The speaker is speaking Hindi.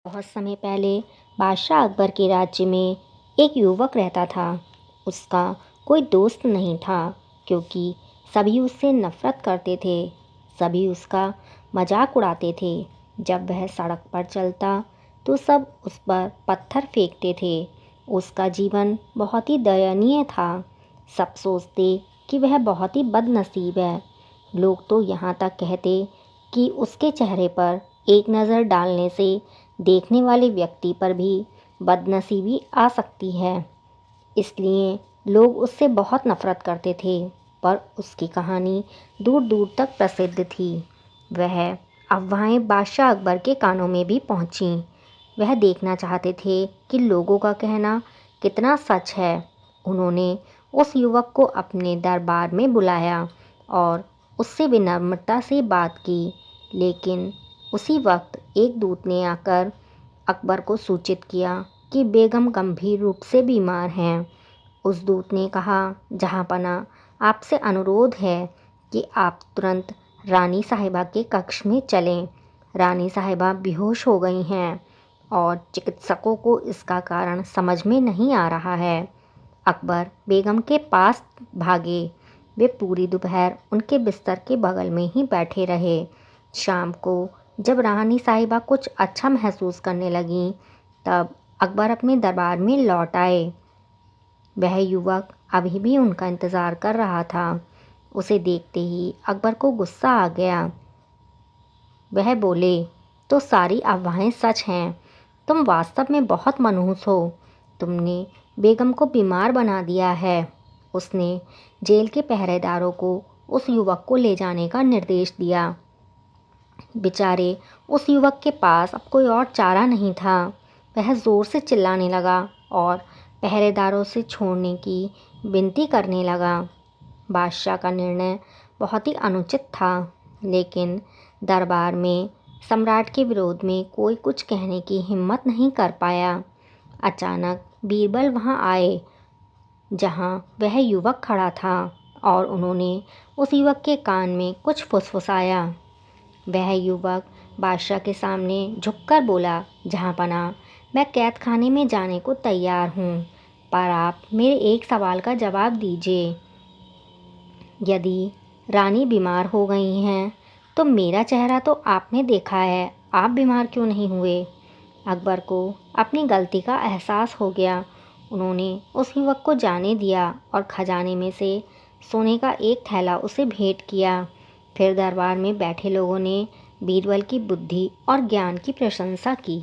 बहुत समय पहले बादशाह अकबर के राज्य में एक युवक रहता था। उसका कोई दोस्त नहीं था, क्योंकि सभी उससे नफरत करते थे। सभी उसका मजाक उड़ाते थे। जब वह सड़क पर चलता तो सब उस पर पत्थर फेंकते थे। उसका जीवन बहुत ही दयनीय था। सब सोचते कि वह बहुत ही बदनसीब है। लोग तो यहाँ तक कहते कि उसके चेहरे पर एक नज़र डालने से देखने वाले व्यक्ति पर भी बदनसीबी आ सकती है। इसलिए लोग उससे बहुत नफरत करते थे। पर उसकी कहानी दूर दूर तक प्रसिद्ध थी। वह अफवाहें बादशाह अकबर के कानों में भी पहुंची। वह देखना चाहते थे कि लोगों का कहना कितना सच है। उन्होंने उस युवक को अपने दरबार में बुलाया और उससे विनम्रता से बात की। लेकिन उसी वक्त एक दूत ने आकर अकबर को सूचित किया कि बेगम गंभीर रूप से बीमार हैं। उस दूत ने कहा, जहाँपनाह, आपसे अनुरोध है कि आप तुरंत रानी साहिबा के कक्ष में चलें। रानी साहिबा बेहोश हो गई हैं और चिकित्सकों को इसका कारण समझ में नहीं आ रहा है। अकबर बेगम के पास भागे। वे पूरी दोपहर उनके बिस्तर के बगल में ही बैठे रहे। शाम को जब रानी साहिबा कुछ अच्छा महसूस करने लगीं, तब अकबर अपने दरबार में लौट आए। वह युवक अभी भी उनका इंतज़ार कर रहा था। उसे देखते ही अकबर को गुस्सा आ गया। वह बोले, तो सारी अफवाहें सच हैं। तुम वास्तव में बहुत मनहूस हो। तुमने बेगम को बीमार बना दिया है। उसने जेल के पहरेदारों को उस युवक को ले जाने का निर्देश दिया। बेचारे उस युवक के पास अब कोई और चारा नहीं था। वह ज़ोर से चिल्लाने लगा और पहरेदारों से छोड़ने की विनती करने लगा। बादशाह का निर्णय बहुत ही अनुचित था, लेकिन दरबार में सम्राट के विरोध में कोई कुछ कहने की हिम्मत नहीं कर पाया। अचानक बीरबल वहां आए, जहां वह युवक खड़ा था, और उन्होंने उस युवक के कान में कुछ फुसफुसाया। वह युवक बादशाह के सामने झुककर बोला, जहाँपनाह, मैं कैद खाने में जाने को तैयार हूँ, पर आप मेरे एक सवाल का जवाब दीजिए। यदि रानी बीमार हो गई हैं, तो मेरा चेहरा तो आपने देखा है, आप बीमार क्यों नहीं हुए? अकबर को अपनी गलती का एहसास हो गया। उन्होंने उस युवक को जाने दिया और खजाने में से सोने का एक थैला उसे भेंट किया। फिर दरबार में बैठे लोगों ने बीरबल की बुद्धि और ज्ञान की प्रशंसा की।